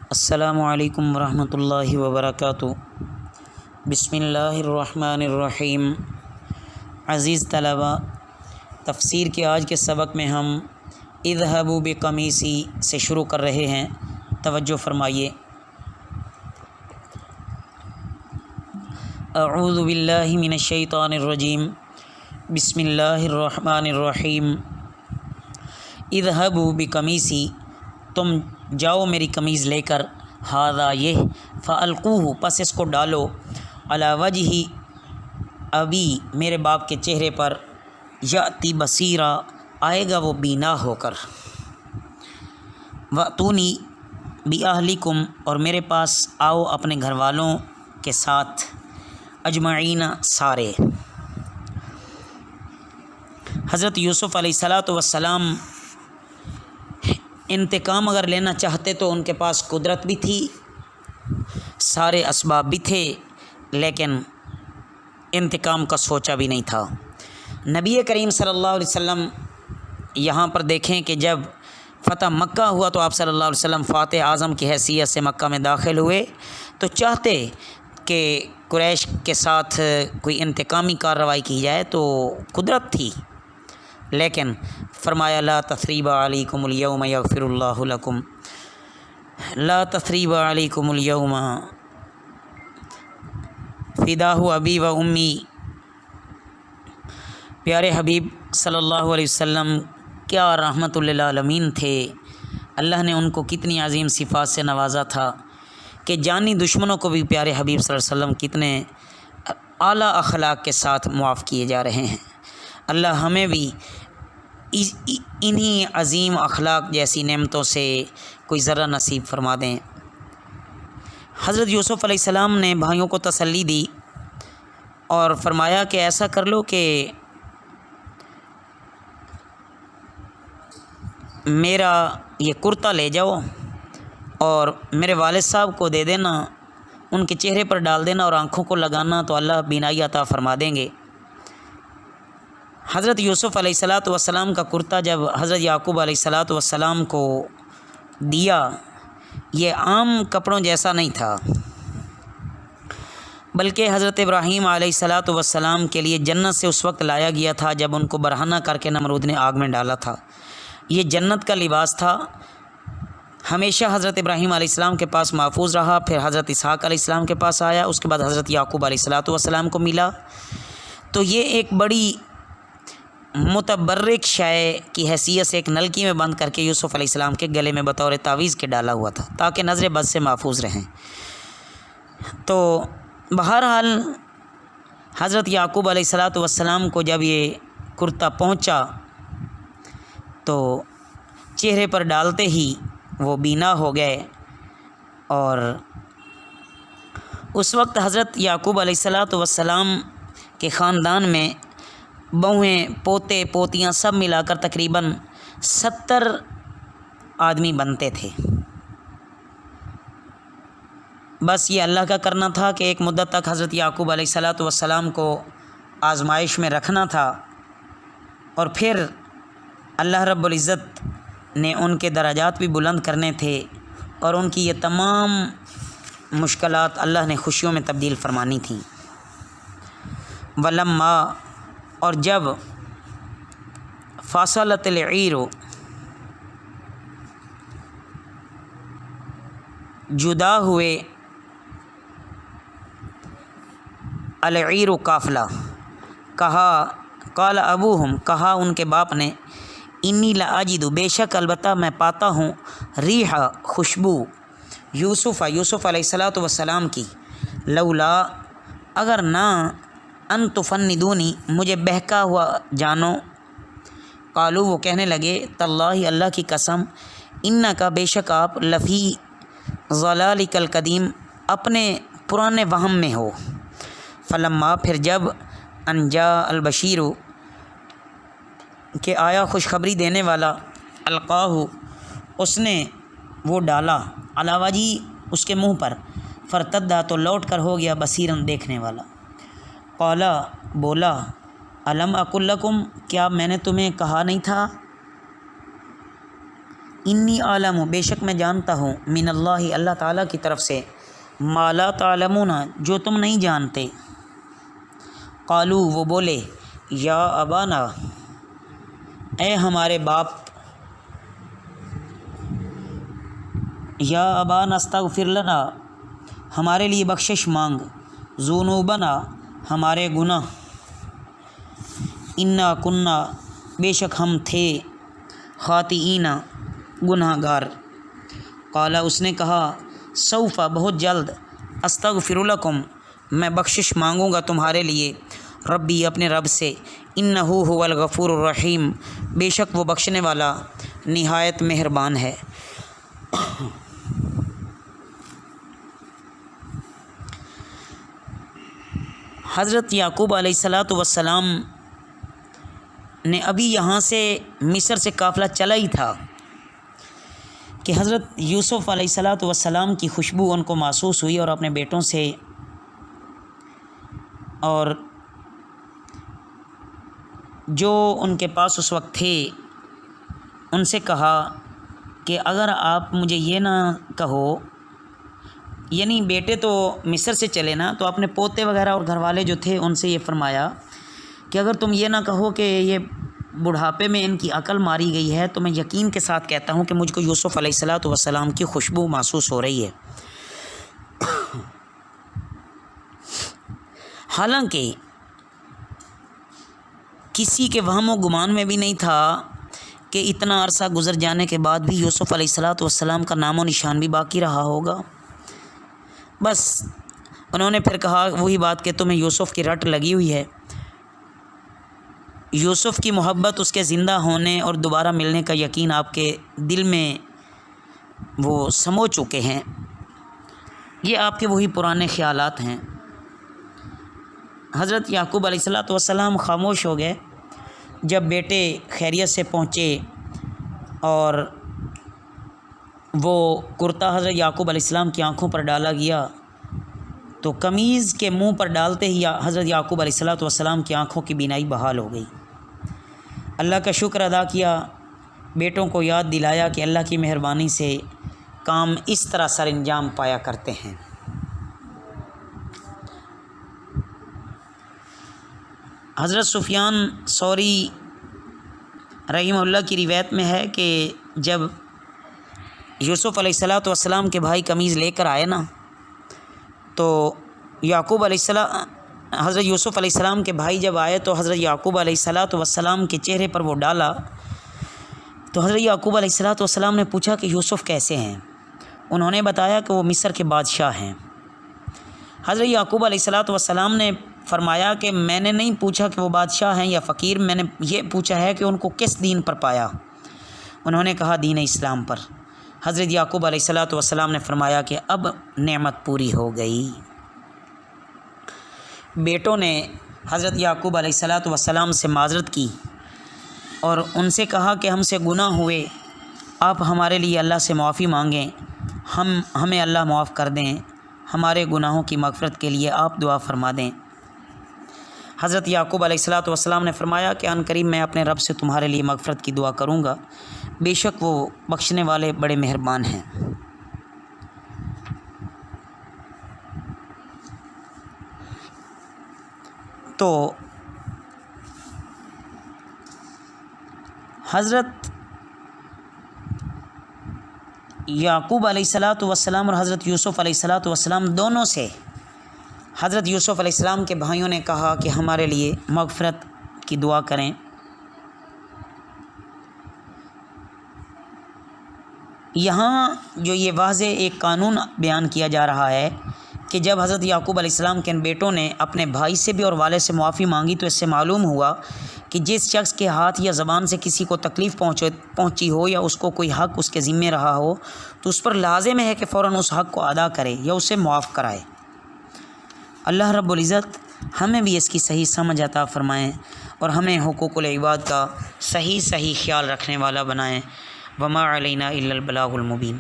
السلام علیکم ورحمۃ اللہ وبرکاتہ۔ بسم اللہ الرحمن الرحیم۔ عزیز طلباء، تفسیر کے آج کے سبق میں ہم اذهبوا بقمیصی سے شروع کر رہے ہیں۔ توجہ فرمائیے۔ اعوذ باللہ من الشیطان الرجیم، بسم اللہ الرحمن الرحیم۔ اذهبوا بقمیصی، تم جاؤ میری قمیض لے کر، ھذا یہ، فالقوہ پس اس کو ڈالو، علی وجہ ابی میرے باپ کے چہرے پر، یاتی بصیرا آئے گا وہ بینا ہو کر، واتونی باہلکم اور میرے پاس آؤ اپنے گھر والوں کے ساتھ، اجمعین سارے۔ حضرت یوسف علیہ السلام انتقام اگر لینا چاہتے تو ان کے پاس قدرت بھی تھی، سارے اسباب بھی تھے، لیکن انتقام کا سوچا بھی نہیں تھا۔ نبی کریم صلی اللہ علیہ وسلم یہاں پر دیکھیں کہ جب فتح مکہ ہوا تو آپ صلی اللہ علیہ وسلم فاتح اعظم کی حیثیت سے مکہ میں داخل ہوئے، تو چاہتے کہ قریش کے ساتھ کوئی انتقامی کارروائی کی جائے، تو قدرت تھی، لیکن فرمایا لا تثریب علیکم الیوم یغفر اللہ لکم، لا تثریب علیکم الیوم، فداہ ابی و امی۔ پیارے حبیب صلی اللہ علیہ وسلم کیا رحمت للعالمین تھے، اللہ نے ان کو کتنی عظیم صفات سے نوازا تھا کہ جانی دشمنوں کو بھی پیارے حبیب صلی اللہ علیہ وسلم کتنے اعلیٰ اخلاق کے ساتھ معاف کیے جا رہے ہیں۔ اللہ ہمیں بھی انہی عظیم اخلاق جیسی نعمتوں سے کوئی ذرہ نصیب فرما دیں۔ حضرت یوسف علیہ السلام نے بھائیوں کو تسلی دی اور فرمایا کہ ایسا کر لو کہ میرا یہ کرتا لے جاؤ اور میرے والد صاحب کو دے دینا، ان کے چہرے پر ڈال دینا اور آنکھوں کو لگانا تو اللہ بینائی عطا فرما دیں گے۔ حضرت یوسف علیہ السلام کا کرتا جب حضرت یعقوب علیہ السلام کو دیا، یہ عام کپڑوں جیسا نہیں تھا، بلکہ حضرت ابراہیم علیہ السلام کے لیے جنت سے اس وقت لایا گیا تھا جب ان کو برہنہ کر کے نمرود نے آگ میں ڈالا تھا۔ یہ جنت کا لباس تھا، ہمیشہ حضرت ابراہیم علیہ السلام کے پاس محفوظ رہا، پھر حضرت اسحاق علیہ السلام کے پاس آیا، اس کے بعد حضرت یعقوب علیہ السلام کو ملا۔ تو یہ ایک بڑی متبرک شے کی حیثیت سے ایک نلکی میں بند کر کے یوسف علیہ السلام کے گلے میں بطور تعویذ کے ڈالا ہوا تھا تاکہ نظر بد سے محفوظ رہیں۔ تو بہرحال حضرت یعقوب علیہ السلام کو جب یہ کرتا پہنچا تو چہرے پر ڈالتے ہی وہ بینا ہو گئے، اور اس وقت حضرت یعقوب علیہ السلام کے خاندان میں بہویں، پوتے، پوتیاں سب ملا کر تقریباً 70 آدمی بنتے تھے۔ بس یہ اللہ کا کرنا تھا کہ ایک مدت تک حضرت یعقوب علیہ السلام کو آزمائش میں رکھنا تھا، اور پھر اللہ رب العزت نے ان کے درجات بھی بلند کرنے تھے، اور ان کی یہ تمام مشکلات اللہ نے خوشیوں میں تبدیل فرمانی تھیں۔ ولما، اور جب فاصلت العیر، جدا ہوئے، العیر قافلہ، کہا، قال ابوہم، کہا ان کے باپ نے، انی لاجد، بے شک البتہ میں پاتا ہوں، ریح، خوشبو، یوسف علیہ السلام کی، لولا، اگر نہ، ان تفندونی، مجھے بہکا ہوا جانو، قالو، وہ کہنے لگے، تاللہ، اللہ کی قسم، انکا، بے شک آپ، لفی ضلالک القدیم، اپنے پرانے وہم میں ہو۔ فلما، پھر جب، انجا البشیر، کہ آیا خوشخبری دینے والا، القاہ، اس نے وہ ڈالا، علی وجہ، اس کے منہ پر، فرتدا، تو لوٹ کر ہو گیا، بصیرن، دیکھنے والا۔ قالا، بولا، الم اقل لکم، کیا میں نے تمہیں کہا نہیں تھا، انی عالم، بے شک میں جانتا ہوں، من اللہ، اللہ تعالیٰ کی طرف سے، ما لا تعلمون، جو تم نہیں جانتے۔ قالو، وہ بولے، یا ابانا، اے ہمارے باپ، یا ابانا استغفر لنا، ہمارے لیے بخشش مانگ، ذنوبنا، ہمارے گناہ، انا کننا، بے شک ہم تھے، خاطئین، گناہ گار۔ قالا، اس نے کہا، سوف، بہت جلد، استغفر لکم، میں بخشش مانگوں گا تمہارے لیے، ربی، اپنے رب سے، انہ هو الغفور الرحیم، بے شک وہ بخشنے والا نہایت مہربان ہے۔ حضرت یعقوب علیہ السلام نے ابھی یہاں سے مصر سے قافلہ چلا ہی تھا کہ حضرت یوسف علیہ السلام کی خوشبو ان کو محسوس ہوئی، اور اپنے بیٹوں سے اور جو ان کے پاس اس وقت تھے ان سے کہا کہ اگر آپ مجھے یہ نہ کہو، یعنی بیٹے تو مصر سے چلے نا، تو اپنے پوتے وغیرہ اور گھر والے جو تھے ان سے یہ فرمایا کہ اگر تم یہ نہ کہو کہ یہ بڑھاپے میں ان کی عقل ماری گئی ہے، تو میں یقین کے ساتھ کہتا ہوں کہ مجھ کو یوسف علیہ السلام کی خوشبو محسوس ہو رہی ہے۔ حالانکہ کسی کے وہم و گمان میں بھی نہیں تھا کہ اتنا عرصہ گزر جانے کے بعد بھی یوسف علیہ السلام کا نام و نشان بھی باقی رہا ہوگا۔ بس انہوں نے پھر کہا وہی بات کہ تمہیں یوسف کی رٹ لگی ہوئی ہے، یوسف کی محبت، اس کے زندہ ہونے اور دوبارہ ملنے کا یقین آپ کے دل میں وہ سمو چکے ہیں، یہ آپ کے وہی پرانے خیالات ہیں۔ حضرت یعقوب علیہ السلام خاموش ہو گئے جب بیٹے خیریت سے پہنچے، اور وہ کرتا حضرت یعقوب علیہ السلام کی آنکھوں پر ڈالا گیا تو قمیض کے منہ پر ڈالتے ہی حضرت یعقوب علیہ السلام کی آنکھوں کی بینائی بحال ہو گئی۔ اللہ کا شکر ادا کیا، بیٹوں کو یاد دلایا کہ اللہ کی مہربانی سے کام اس طرح سر انجام پایا کرتے ہیں۔ حضرت سفیان ثوری رحمہ اللہ کی روایت میں ہے کہ جب یوسف علیہ السلام کے بھائی قمیض لے کر آئے نا، تو حضرت یوسف علیہ السلام کے بھائی جب آئے تو حضرت یعقوب علیہ السلام کے چہرے پر وہ ڈالا، تو حضرت یعقوب علیہ السلام نے پوچھا کہ یوسف کیسے ہیں؟ انہوں نے بتایا کہ وہ مصر کے بادشاہ ہیں۔ حضرت یعقوب علیہ السلام نے فرمایا کہ میں نے نہیں پوچھا کہ وہ بادشاہ ہیں یا فقیر، میں نے یہ پوچھا ہے کہ ان کو کس دین پر پایا؟ انہوں نے کہا دین اسلام پر۔ حضرت یعقوب علیہ السلام نے فرمایا کہ اب نعمت پوری ہو گئی۔ بیٹوں نے حضرت یعقوب علیہ السلام سے معذرت کی اور ان سے کہا کہ ہم سے گناہ ہوئے، آپ ہمارے لیے اللہ سے معافی مانگیں، ہمیں اللہ معاف کر دیں، ہمارے گناہوں کی مغفرت کے لیے آپ دعا فرما دیں۔ حضرت یعقوب علیہ السلام نے فرمایا کہ ان قریب میں اپنے رب سے تمہارے لیے مغفرت کی دعا کروں گا، بے شک وہ بخشنے والے بڑے مہربان ہیں۔ تو حضرت یعقوب علیہ السلام اور حضرت یوسف علیہ السلام دونوں سے حضرت یوسف علیہ السلام کے بھائیوں نے کہا کہ ہمارے لیے مغفرت کی دعا کریں۔ یہاں جو یہ واضح ایک قانون بیان کیا جا رہا ہے کہ جب حضرت یعقوب علیہ السلام کے ان بیٹوں نے اپنے بھائی سے بھی اور والد سے معافی مانگی، تو اس سے معلوم ہوا کہ جس شخص کے ہاتھ یا زبان سے کسی کو تکلیف پہنچی ہو یا اس کو کوئی حق اس کے ذمے رہا ہو، تو اس پر لازم ہے کہ فوراً اس حق کو ادا کرے یا اسے معاف کرائے۔ اللہ رب العزت ہمیں بھی اس کی صحیح سمجھ عطا فرمائیں اور ہمیں حقوق العباد کا صحیح خیال رکھنے والا بنائیں۔ وما علینا الا البلاغ المبین۔